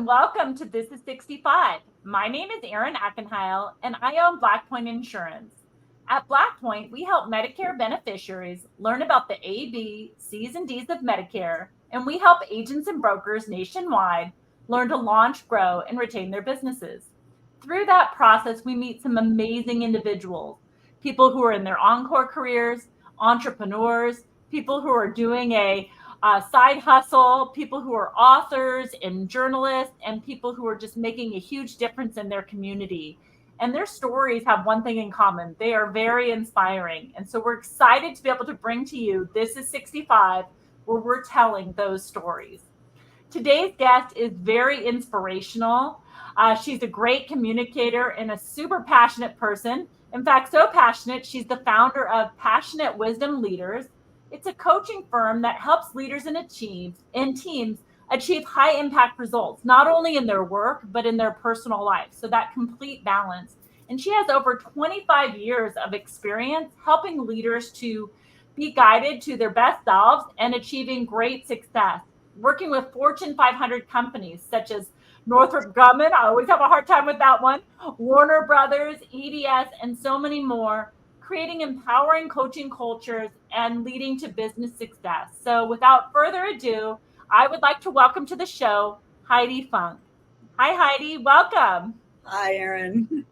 and welcome to This is 65. My name is Erin Ackenheil, and I own Blackpoint Insurance. At Blackpoint, we help Medicare beneficiaries learn about the A, B, C's, and D's of Medicare, and we help agents and brokers nationwide learn to launch, grow, and retain their businesses. Through that process, we meet some amazing individuals, people who are in their encore careers, entrepreneurs, people who are doing a side hustle, people who are authors and journalists, and people who are just making a huge difference in their community. And their stories have one thing in common. They are very inspiring. And so we're excited to be able to bring to you This is 65, where we're telling those stories. Today's guest is very inspirational. She's a great communicator and a super passionate person. In fact, so passionate, she's the founder of Passionate Wisdom Leaders. It's a coaching firm that helps leaders and teams achieve high impact results, not only in their work, but in their personal life. So that complete balance. And she has over 25 years of experience helping leaders to be guided to their best selves and achieving great success, working with Fortune 500 companies such as Northrop Grumman. I always have a hard time with that one. Warner Brothers, EDS, and so many more, creating empowering coaching cultures and leading to business success. So without further ado, I would like to welcome to the show, Heidi Funk. Hi, Heidi. Welcome. Hi, Erin.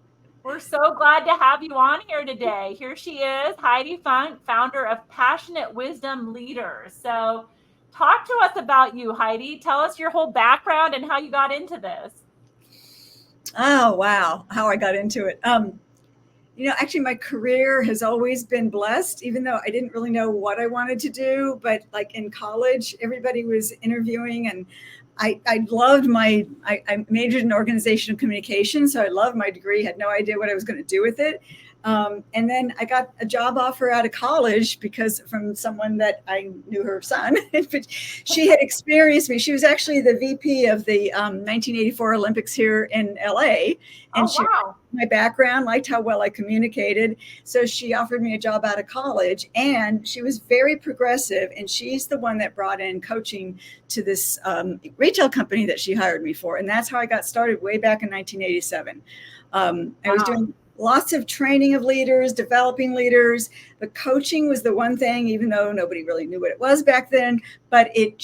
We're so glad to have you on here today. Here she is, Heidi Funk, founder of Passionate Wisdom Leaders. So talk to us about you, Heidi. Tell us your whole background and how you got into this. Oh, wow. How I got into it. Actually, my career has always been blessed, even though I didn't really know what I wanted to do. But like in college, everybody was interviewing, and I majored in organizational communication. So I loved my degree, had no idea what I was going to do with it. And then I got a job offer out of college from someone that I knew her son. But she had experienced me. She was actually the VP of the 1984 Olympics here in LA. And she liked my background, liked how well I communicated. So she offered me a job out of college, and she was very progressive. And she's the one that brought in coaching to this retail company that she hired me for. And that's how I got started way back in 1987. I was doing lots of training of leaders, developing leaders, but coaching was the one thing, even though nobody really knew what it was back then, but it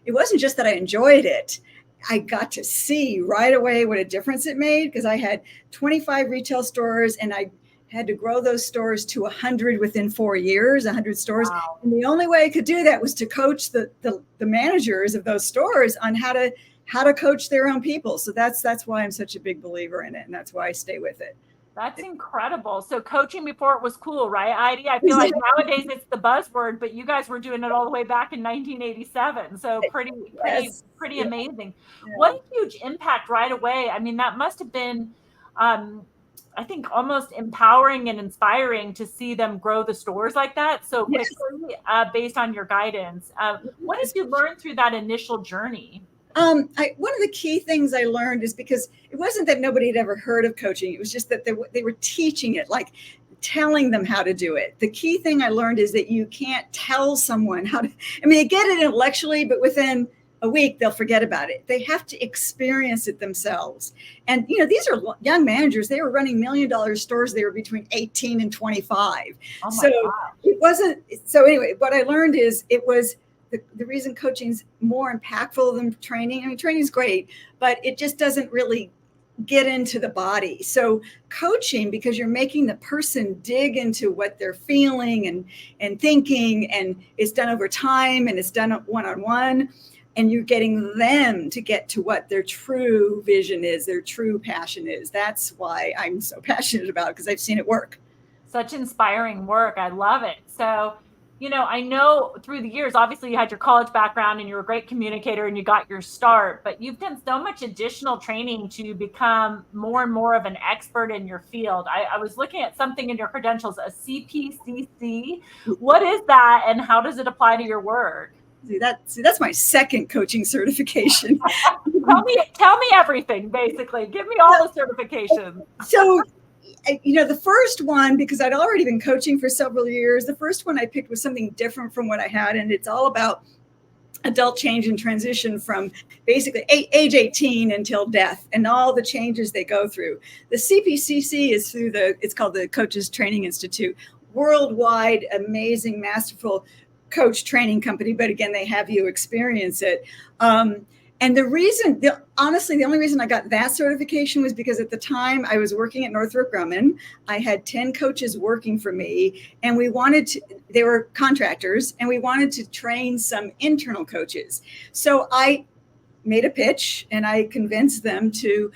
wasn't just that I enjoyed it. I got to see right away what a difference it made, because I had 25 retail stores and I had to grow those stores to 100 within 4 years, 100 stores. Wow. And the only way I could do that was to coach the managers of those stores on how to coach their own people. So that's why I'm such a big believer in it. And that's why I stay with it. That's incredible. So coaching before it was cool, right, Heidi? I feel like nowadays it's the buzzword, but you guys were doing it all the way back in 1987. So pretty amazing. Yeah. What a huge impact right away. I mean, that must have been, I think, almost empowering and inspiring to see them grow the stores like that so quickly, based on your guidance. What did you learn through that initial journey? One of the key things I learned is, because it wasn't that nobody had ever heard of coaching. It was just that they were teaching it, like telling them how to do it. The key thing I learned is that you can't tell someone how to, they get it intellectually, but within a week, they'll forget about it. They have to experience it themselves. And, these are young managers. They were running $1 million stores. They were between 18 and 25. Oh my so gosh. It wasn't. So anyway, what I learned is it was the reason coaching's more impactful than training. I mean, training's great, but it just doesn't really get into the body. So coaching, because you're making the person dig into what they're feeling and thinking, and it's done over time and it's done one-on-one, and you're getting them to get to what their true vision is, their true passion is. That's why I'm so passionate about it, because I've seen it work. Such inspiring work. I love it. So, I know through the years, obviously you had your college background and you're a great communicator and you got your start, but you've done so much additional training to become more and more of an expert in your field. I was looking at something in your credentials, a CPCC. What is that, and how does it apply to your work? That's my second coaching certification. Tell me everything, basically. Give me all the certifications. So, the first one, because I'd already been coaching for several years, the first one I picked was something different from what I had. And it's all about adult change and transition from basically age 18 until death and all the changes they go through. The CPCC is through it's called the Coaches Training Institute, worldwide, amazing, masterful coach training company. But again, they have you experience it. And honestly, the only reason I got that certification was because at the time I was working at Northrop Grumman. I had 10 coaches working for me, and they were contractors, and we wanted to train some internal coaches. So I made a pitch and I convinced them to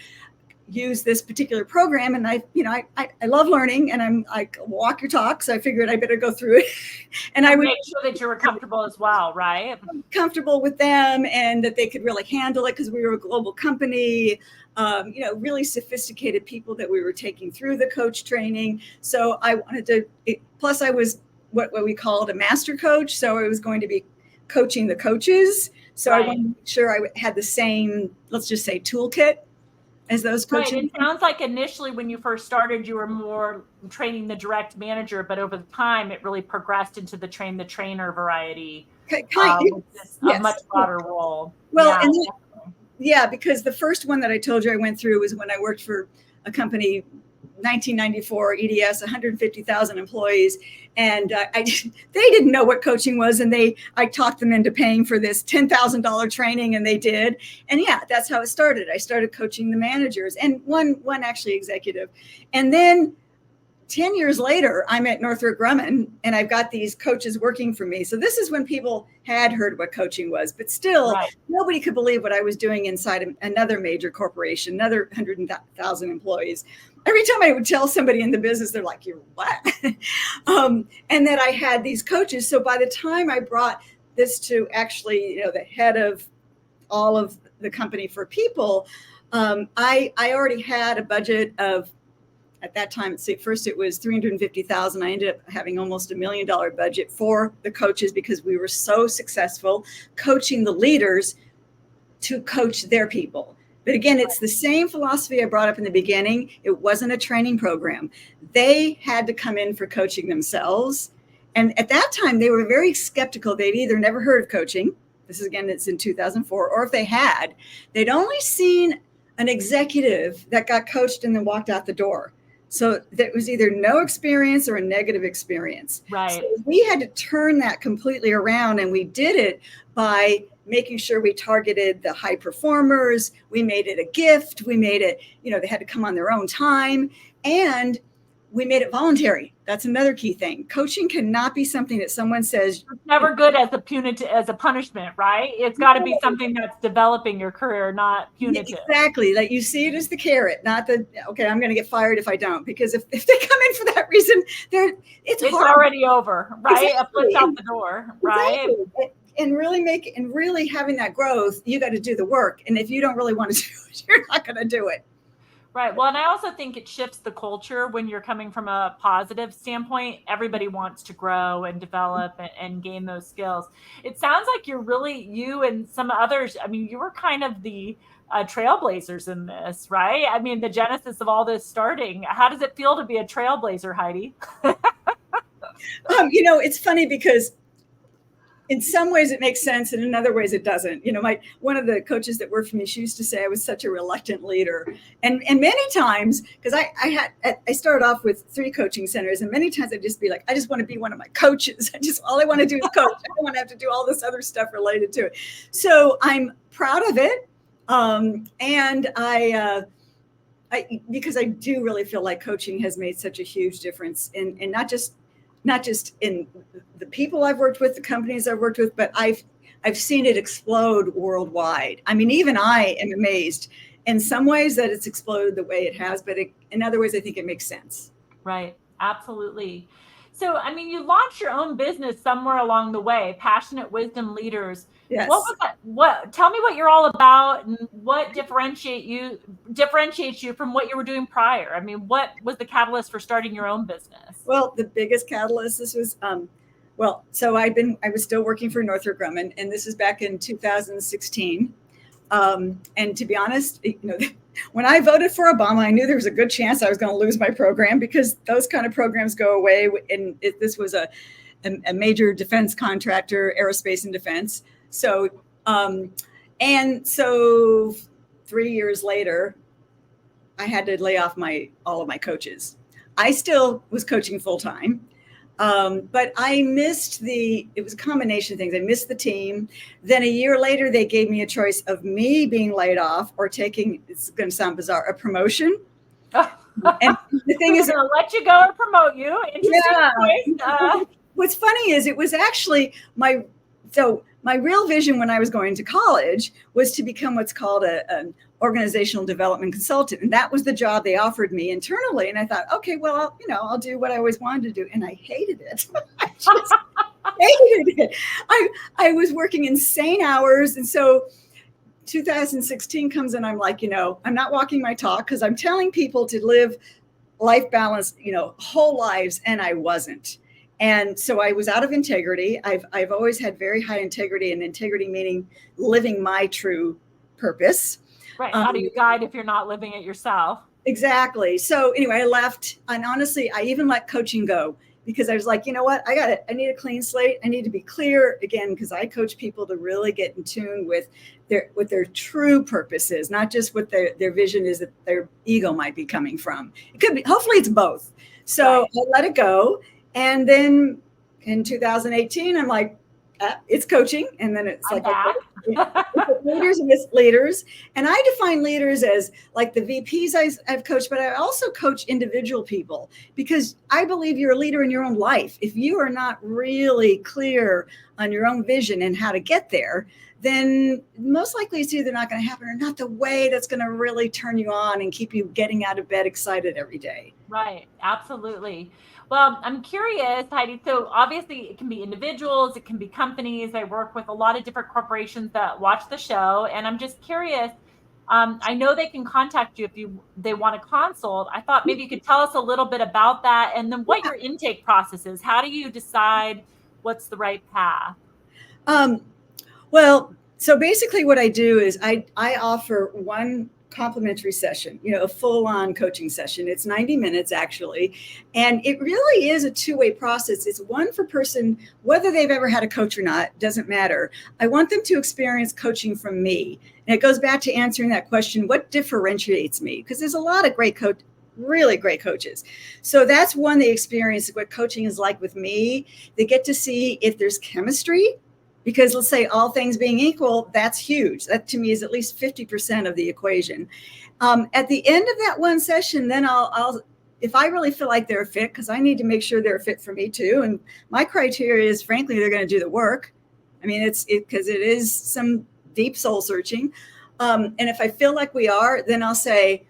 use this particular program. And I love learning, and I'm like, walk your talk. So I figured I better go through it. And I would make sure that you were comfortable as well, right? Comfortable with them, and that they could really handle it, because we were a global company, really sophisticated people that we were taking through the coach training. So I wanted to, plus I was what we called a master coach. So I was going to be coaching the coaches. So right. I wanted to make sure I had the same, let's just say, toolkit as those coaches. Right. It sounds like initially when you first started, you were more training the direct manager, but over the time it really progressed into the train the trainer variety. A much broader role. Well, because the first one that I told you I went through was when I worked for a company, 1994, EDS, 150,000 employees. And they didn't know what coaching was. And I talked them into paying for this $10,000 training, and they did. And yeah, that's how it started. I started coaching the managers, and one actually executive. And then 10 years later, I'm at Northrop Grumman, and I've got these coaches working for me. So this is when people had heard what coaching was, but still Nobody could believe what I was doing inside another major corporation, another 100,000 employees. Every time I would tell somebody in the business, they're like, "You're what?" And that I had these coaches. So by the time I brought this to actually, the head of all of the company for people, I already had a budget of, at that time, first it was $350,000. I ended up having almost $1 million budget for the coaches, because we were so successful coaching the leaders to coach their people. But again, it's the same philosophy I brought up in the beginning. It wasn't a training program. They had to come in for coaching themselves. And at that time, they were very skeptical. They'd either never heard of coaching. This is, again, it's in 2004. Or if they had, they'd only seen an executive that got coached and then walked out the door. So that was either no experience or a negative experience. Right. So we had to turn that completely around, and we did it by making sure we targeted the high performers. We made it a gift. We made it, they had to come on their own time, and we made it voluntary. That's another key thing. Coaching cannot be something that someone says. It's never good as a punishment, right? It's got to be something that's developing your career, not punitive. Exactly. Like, you see it as the carrot, not the, okay, I'm going to get fired if I don't. Because if they come in for that reason, it's already over, right? Exactly. A foot's out the door, right? Exactly. And really having that growth, you got to do the work. And if you don't really want to do it, you're not going to do it. Right. Well, and I also think it shifts the culture when you're coming from a positive standpoint. Everybody wants to grow and develop and gain those skills. It sounds like you and some others, you were kind of the trailblazers in this, right? The genesis of all this starting. How does it feel to be a trailblazer, Heidi? It's funny because in some ways it makes sense, and in other ways it doesn't. One of the coaches that worked for me, she used to say I was such a reluctant leader, and many times, because I started off with 3 coaching centers, and many times I'd just be like, I just want to be one of my coaches. All I want to do is coach. I don't want to have to do all this other stuff related to it. So I'm proud of it, and I because I do really feel like coaching has made such a huge difference in not just in the people I've worked with, the companies I've worked with, but I've seen it explode worldwide. Even I am amazed in some ways that it's exploded the way it has, but in other ways, I think it makes sense. Right. Absolutely. So, you launched your own business somewhere along the way, Passionate Wisdom Leaders. Yes. What was that? Tell me what you're all about, and what differentiates you from what you were doing prior. What was the catalyst for starting your own business? Well, the biggest catalyst, this was, so I was still working for Northrop Grumman, and this is back in 2016. And to be honest, when I voted for Obama, I knew there was a good chance I was going to lose my program, because those kind of programs go away. And this was a major defense contractor, aerospace and defense. So, and so 3 years later, I had to lay off all of my coaches. I still was coaching full time. But I missed it was a combination of things. I missed the team. Then a year later, they gave me a choice of me being laid off or taking, it's going to sound bizarre, a promotion. And the thing is, going to let you go or promote you. Interesting choice. What's funny is it was actually my real vision when I was going to college was to become what's called an organizational development consultant. And that was the job they offered me internally. And I thought, okay, well, I'll do what I always wanted to do. And I hated it. I just hated it. I was working insane hours. And so 2016 comes and I'm like, I'm not walking my talk because I'm telling people to live life balance, whole lives. And I wasn't. And so I was out of integrity. I've always had very high integrity, and integrity meaning living my true purpose. Right. How do you guide if you're not living it yourself? Exactly. So anyway, I left, and honestly, I even let coaching go because I was like, you know what? I need a clean slate. I need to be clear again, because I coach people to really get in tune with their true purpose is, not just what their vision is that their ego might be coming from. It could be, hopefully it's both. So I let it go. And then in 2018, I'm like, it's coaching. And then it's like leaders and leaders. And I define leaders as like the VPs I've coached, but I also coach individual people because I believe you're a leader in your own life. If you are not really clear on your own vision and how to get there, then most likely it's either not going to happen or not the way that's going to really turn you on and keep you getting out of bed excited every day. Right. Absolutely. Well, I'm curious, Heidi. So obviously it can be individuals, it can be companies. I work with a lot of different corporations that watch the show. And I'm just curious, I know they can contact you if they want to consult. I thought maybe you could tell us a little bit about that and then what your intake process is. How do you decide what's the right path? Well, so basically what I do is I offer one complimentary session, a full-on coaching session. It's 90 minutes actually. And it really is a two-way process. It's one for person, whether they've ever had a coach or not, doesn't matter. I want them to experience coaching from me. And it goes back to answering that question, what differentiates me? Because there's a lot of really great coaches. So that's one, they experience what coaching is like with me. They get to see if there's chemistry. Because let's say all things being equal, that's huge. That to me is at least 50% of the equation. At the end of that one session, then I'll if I really feel like they're a fit, because I need to make sure they're a fit for me too. And my criteria is, frankly, they're going to do the work. I mean, because it is some deep soul searching. And if I feel like we are, then I'll say,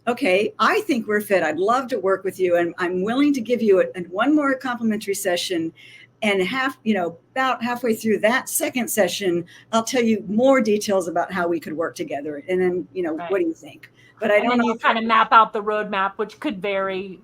okay, I think we're fit. I'd love to work with you. And I'm willing to give you one more complimentary session. And about halfway through that second session, I'll tell you more details about how we could work together. And then, Right. What do you think? But I don't know. You kind of map out the roadmap, which could vary.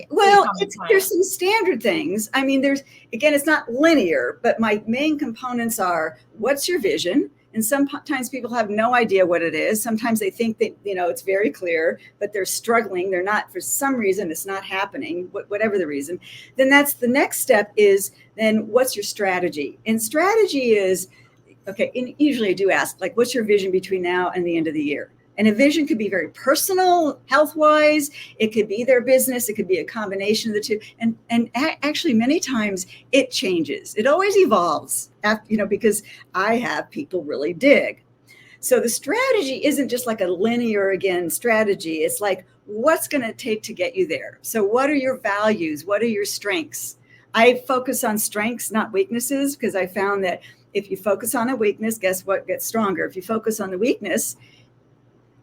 Well, there's some standard things. I mean, it's not linear, but my main components are, what's your vision? And sometimes people have no idea what it is. Sometimes they think that, it's very clear, but they're struggling. They're not, for some reason, it's not happening, whatever the reason. Then that's the next step is then what's your strategy? And strategy is, okay, and usually I do ask, like, what's your vision between now and the end of the year? And a vision could be very personal, health-wise. It could be their business. It could be a combination of the two. And actually, many times it changes. It always evolves, because I have people really dig. So the strategy isn't just like a linear, again, strategy. It's like, what's going to take to get you there? So what are your values? What are your strengths? I focus on strengths, not weaknesses, because I found that if you focus on a weakness, guess what gets stronger? If you focus on the weakness,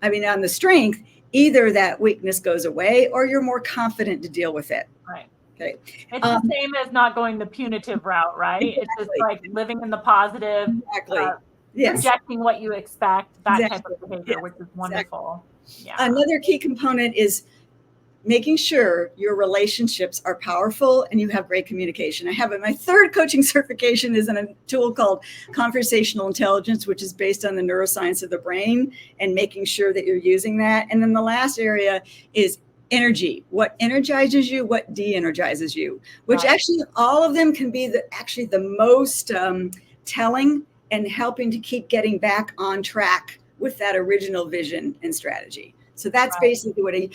on the strength, either that weakness goes away or you're more confident to deal with it. Right. Okay. It's the same as not going the punitive route, right? Exactly. It's just like living in the positive, projecting what you expect, that type of behavior, which is wonderful. Exactly. Yeah. Another key component is making sure your relationships are powerful and you have great communication. I have my third coaching certification is in a tool called conversational intelligence, which is based on the neuroscience of the brain and making sure that you're using that. And then the last area is energy. What energizes you, what de-energizes you, which actually all of them can be the most telling and helping to keep getting back on track with that original vision and strategy. So that's Right. basically what and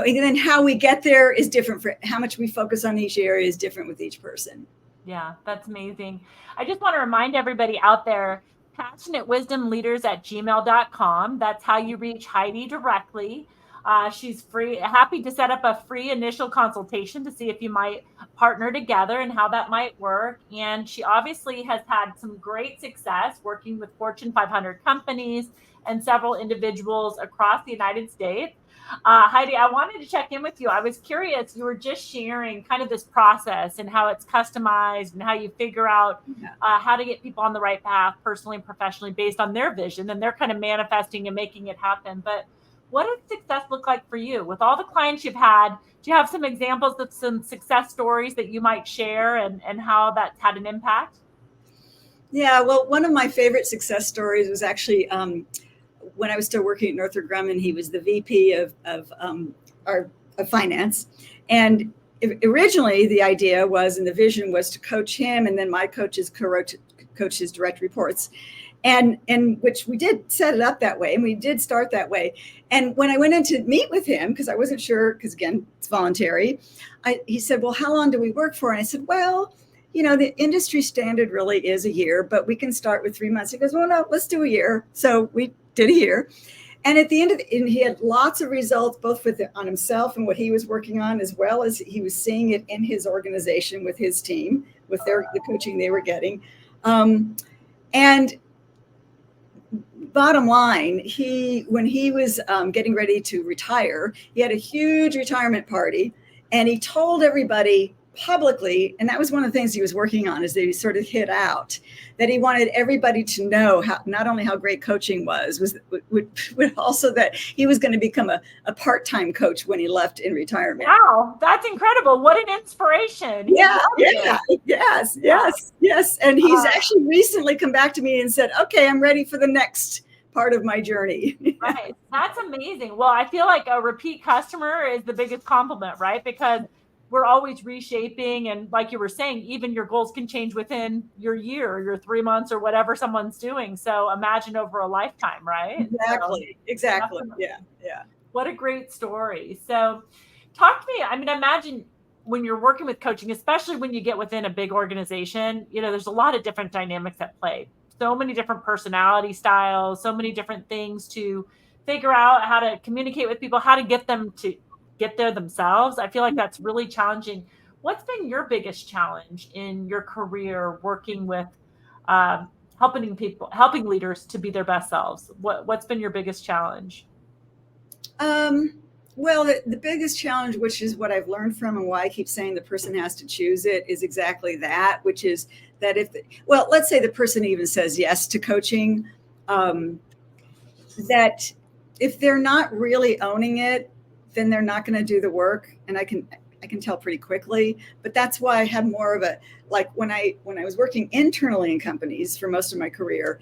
then how we get there is different for how much we focus on each area is different with each person. Yeah, that's amazing. I just want to remind everybody out there, passionatewisdomleaders@gmail.com. That's how you reach Heidi directly. She's happy to set up a free initial consultation to see if you might partner together and how that might work. And she obviously has had some great success working with Fortune 500 companies and several individuals across the United States. Heidi, I wanted to check in with you. I was curious, you were just sharing kind of this process and how it's customized and how you figure out Yeah. how to get people on the right path personally and professionally based on their vision, and they're kind of manifesting and making it happen. But what does success look like for you? With all the clients you've had, do you have some examples of some success stories that you might share and how that's had an impact? Yeah, well, one of my favorite success stories was actually when I was still working at Northrop Grumman. He was the VP of finance, and originally the idea was, and the vision was to coach him, and then my coaches coach his direct reports, and which we did set it up that way, and we did start that way. And when I went in to meet with him, because I wasn't sure, because again it's voluntary, he said, "Well, how long do we work for?" And I said, "Well, the industry standard really is a year, but we can start with 3 months." He goes, "Well, no, let's do a year." So we did a year. And at the end of and he had lots of results, both on himself and what he was working on, as well as he was seeing it in his organization with his team, with the coaching they were getting. And bottom line, when he was getting ready to retire, he had a huge retirement party, and he told everybody publicly, and that was one of the things he was working on as they sort of hit out, that he wanted everybody to know how not only how great coaching was also that he was going to become a part-time coach when he left in retirement. Wow, that's incredible. What an inspiration. Yeah, yes. And he's actually recently come back to me and said, "Okay, I'm ready for the next part of my journey." Right. That's amazing. Well, I feel like a repeat customer is the biggest compliment, right? Because we're always reshaping. And like you were saying, even your goals can change within your year, or your 3 months, or whatever someone's doing. So imagine over a lifetime, right? Exactly. So, Yeah. what a great story. So talk to me. I mean, imagine when you're working with coaching, especially when you get within a big organization, there's a lot of different dynamics at play. So many different personality styles, so many different things to figure out how to communicate with people, how to get them to get there themselves. I feel like that's really challenging. What's been your biggest challenge in your career working with helping leaders to be their best selves? What's been your biggest challenge? Well, the biggest challenge, which is what I've learned from and why I keep saying the person has to choose it, is exactly that, which is that let's say the person even says yes to coaching, that if they're not really owning it, then they're not going to do the work. And I can tell pretty quickly. But that's why I have more of like when I was working internally in companies for most of my career,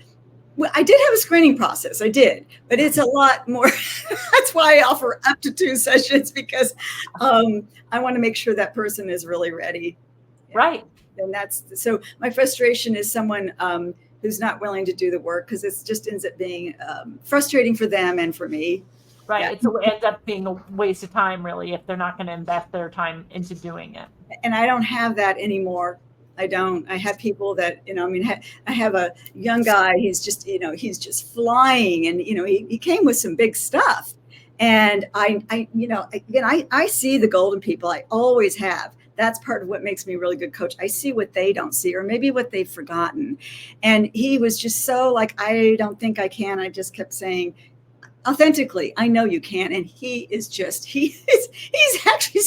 well, I did have a screening process. I did, but it's a lot more. That's why I offer up to 2 sessions, because I want to make sure that person is really ready. Right. And so my frustration is someone who's not willing to do the work, because it just ends up being frustrating for them and for me. Right. Yeah. It ends up being a waste of time, really, if they're not going to invest their time into doing it. And I don't have that anymore. I don't. I have people that, I have a young guy. He's just flying, and, he came with some big stuff. And I see the golden people. I always have. That's part of what makes me a really good coach. I see what they don't see, or maybe what they've forgotten. And he was just so like, "I don't think I can." I just kept saying, authentically, "I know you can." And he's actually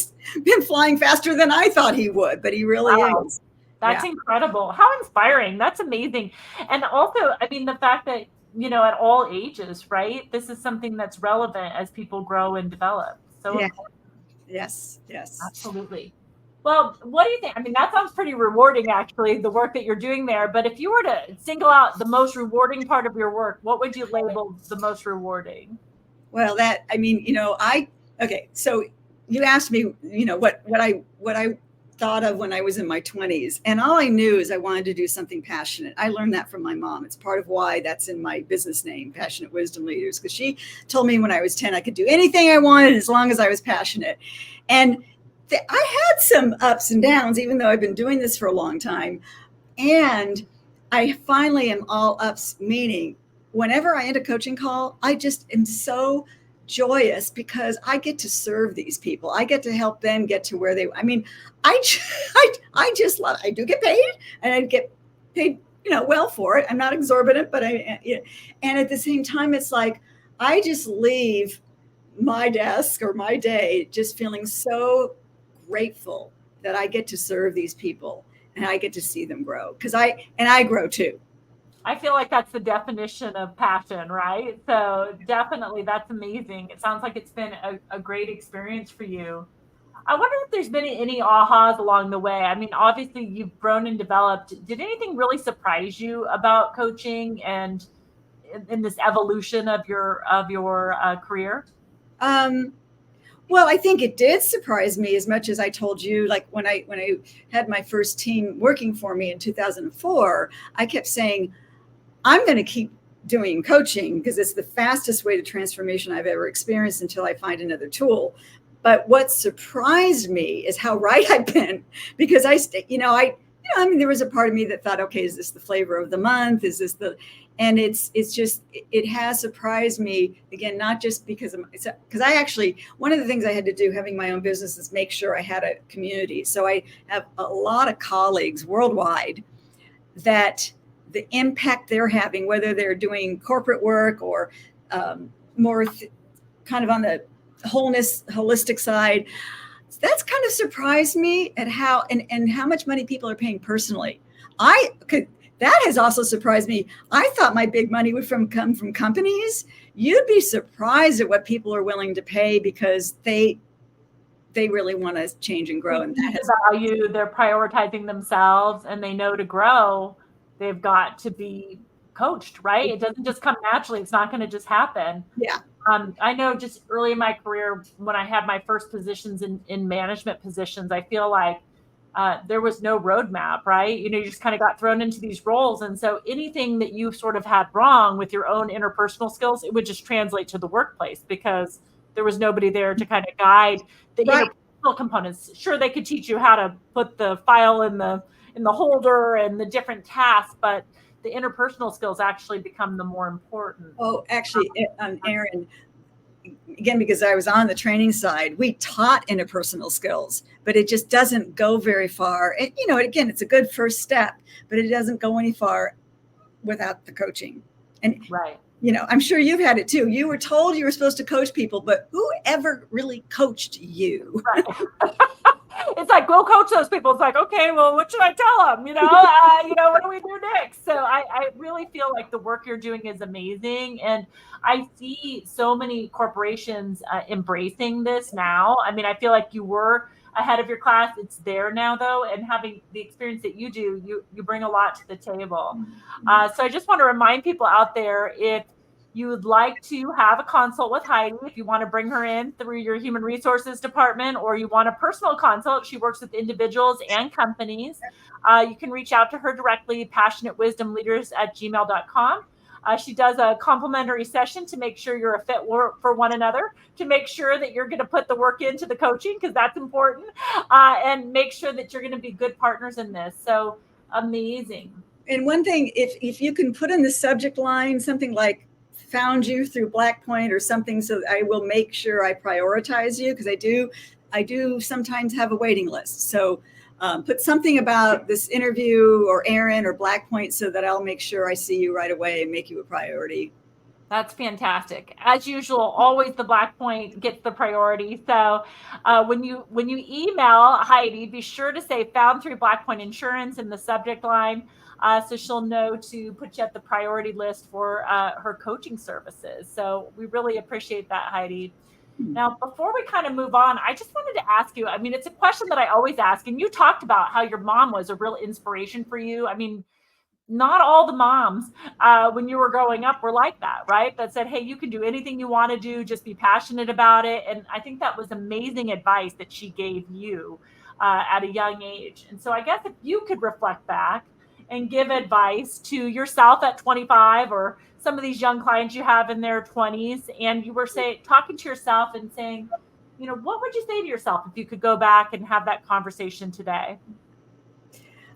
been flying faster than I thought he would, but he really is. That's incredible. How inspiring. That's amazing. And also, I mean, the fact that, at all ages, right? This is something that's relevant as people grow and develop. So yeah. important. Yes. Absolutely. Well, what do you think? I mean, that sounds pretty rewarding, actually, the work that you're doing there. But if you were to single out the most rewarding part of your work, what would you label the most rewarding? Well, okay. So you asked me, what I thought of when I was in my 20s. And all I knew is I wanted to do something passionate. I learned that from my mom. It's part of why that's in my business name, Passionate Wisdom Leaders, because she told me when I was 10 I could do anything I wanted as long as I was passionate. And I had some ups and downs, even though I've been doing this for a long time. And I finally am all ups, meaning whenever I end a coaching call, I just am so joyous because I get to serve these people. I get to help them get to where they, I mean, I, I just love, I do get paid and I get paid, well for it. I'm not exorbitant, but and at the same time, it's like, I just leave my desk or my day just feeling so grateful that I get to serve these people and I get to see them grow because I grow too. I feel like that's the definition of passion, right? So definitely that's amazing. It sounds like it's been a great experience for you. I wonder if there's been any ahas along the way. I mean, obviously you've grown and developed. Did anything really surprise you about coaching and in this evolution of your career? Um, well, I think it did surprise me as much as I told you. Like when I had my first team working for me in 2004, I kept saying, I'm going to keep doing coaching because it's the fastest way to transformation I've ever experienced until I find another tool. But what surprised me is how right I've been because I mean, there was a part of me that thought, okay, is this the flavor of the month? Is this and it's just, it has surprised me again, not just because I actually, one of the things I had to do having my own business is make sure I had a community. So I have a lot of colleagues worldwide that the impact they're having, whether they're doing corporate work or more kind of on the holistic side, that's kind of surprised me at how and how much money people are paying personally. I could that has also surprised me. I thought my big money would come from companies. You'd be surprised at what people are willing to pay because they really want to change and grow. They And see that has the value, they're prioritizing themselves, and they know to grow, they've got to be coached, right? It doesn't just come naturally. It's not going to just happen. yeah. I know just early in my career, when I had my first positions in management positions, I feel like there was no roadmap, right? You just kind of got thrown into these roles. And so anything that you sort of had wrong with your own interpersonal skills, it would just translate to the workplace because there was nobody there to kind of guide the Right. interpersonal components. Sure, they could teach you how to put the file in the holder and the different tasks, but the interpersonal skills actually become the more important. Oh, actually, Aaron, again, because I was on the training side, we taught interpersonal skills, but it just doesn't go very far. And, again, it's a good first step, but it doesn't go any far without the coaching. And, Right. I'm sure you've had it too. You were told you were supposed to coach people, but who ever really coached you? Right. It's like, we'll coach those people. It's like, okay, well, what should I tell them? What do we do next? So I really feel like the work you're doing is amazing. And I see so many corporations embracing this now. I mean, I feel like you were ahead of your class. It's there now, though. And having the experience that you do, you bring a lot to the table. So I just want to remind people out there, if you would like to have a consult with Heidi, if you want to bring her in through your human resources department, or you want a personal consult, she works with individuals and companies. You can reach out to her directly, passionatewisdomleaders@gmail.com. She does a complimentary session to make sure you're a fit for one another, to make sure that you're going to put the work into the coaching, because that's important, and make sure that you're going to be good partners in this. So amazing. And one thing, if you can put in the subject line something like found you through Black Point or something, so I will make sure I prioritize you, because I do sometimes have a waiting list. So put something about this interview or Aaron or Black Point so that I'll make sure I see you right away and make you a priority. That's fantastic. As usual, always the Black Point gets the priority. So when you email Heidi, be sure to say found through Black Point Insurance in the subject line, so she'll know to put you at the priority list for her coaching services. So we really appreciate that, Heidi. Now, before we kind of move on, I just wanted to ask you, I mean, it's a question that I always ask, and you talked about how your mom was a real inspiration for you. I mean, not all the moms when you were growing up were like that, right? That said, hey, you can do anything you want to do, just be passionate about it. And I think that was amazing advice that she gave you. at a young age. And so I guess if you could reflect back and give advice to yourself at 25 or some of these young clients you have in their 20s, and you were talking to yourself and saying, what would you say to yourself if you could go back and have that conversation today?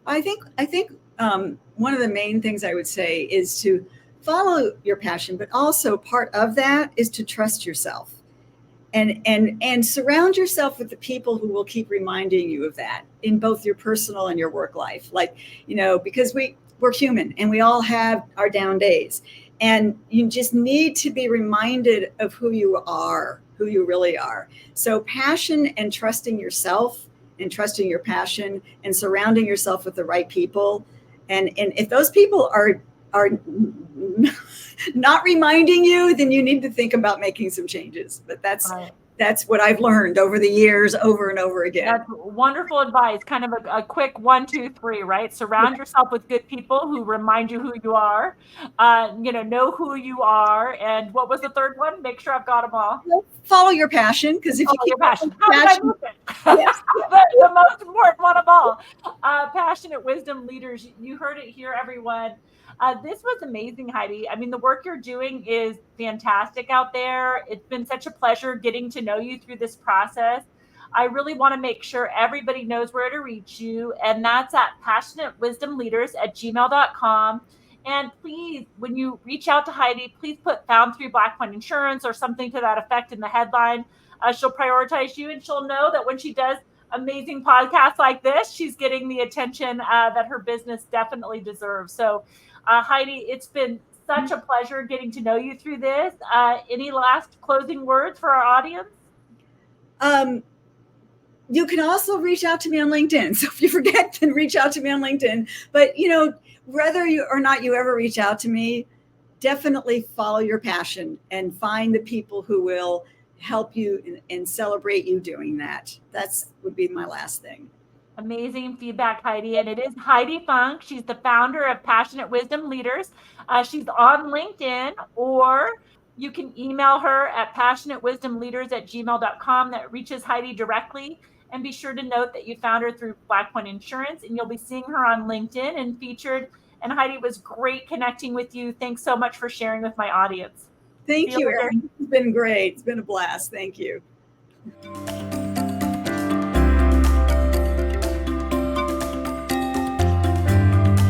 I think one of the main things I would say is to follow your passion, but also part of that is to trust yourself and surround yourself with the people who will keep reminding you of that in both your personal and your work life. Like, because we're human and we all have our down days, and you just need to be reminded of who you are, who you really are. So passion and trusting yourself and trusting your passion and surrounding yourself with the right people. And if those people are not reminding you, then you need to think about making some changes. But that's what I've learned over the years, over and over again. That's wonderful advice. Kind of a quick 1, 2, 3, right? Surround yourself with good people who remind you who you are. Know who you are. And what was the third one? Make sure I've got them all. Follow your passion, because if you keep your passion, how did I miss it? Yes. the most important one of all. Passionate wisdom leaders. You heard it here, everyone. This was amazing, Heidi. I mean, the work you're doing is fantastic out there. It's been such a pleasure getting to know you through this process. I really want to make sure everybody knows where to reach you, and that's at passionatewisdomleaders@gmail.com. And please, when you reach out to Heidi, please put found through Black Point Insurance or something to that effect in the headline. She'll prioritize you, and she'll know that when she does amazing podcasts like this, she's getting the attention that her business definitely deserves. So, Heidi, it's been such a pleasure getting to know you through this. Any last closing words for our audience? You can also reach out to me on LinkedIn. So if you forget, then reach out to me on LinkedIn. But, whether you or not you ever reach out to me, definitely follow your passion and find the people who will help you and celebrate you doing that. That's would be my last thing. Amazing feedback, Heidi. And it is Heidi Funk. She's the founder of Passionate Wisdom Leaders. She's on LinkedIn, or you can email her at passionatewisdomleaders@gmail.com. That reaches Heidi directly. And be sure to note that you found her through Black Point Insurance, and you'll be seeing her on LinkedIn and featured. And Heidi, it was great connecting with you. Thanks so much for sharing with my audience. Thank you, Erin. It's been great. It's been a blast. Thank you.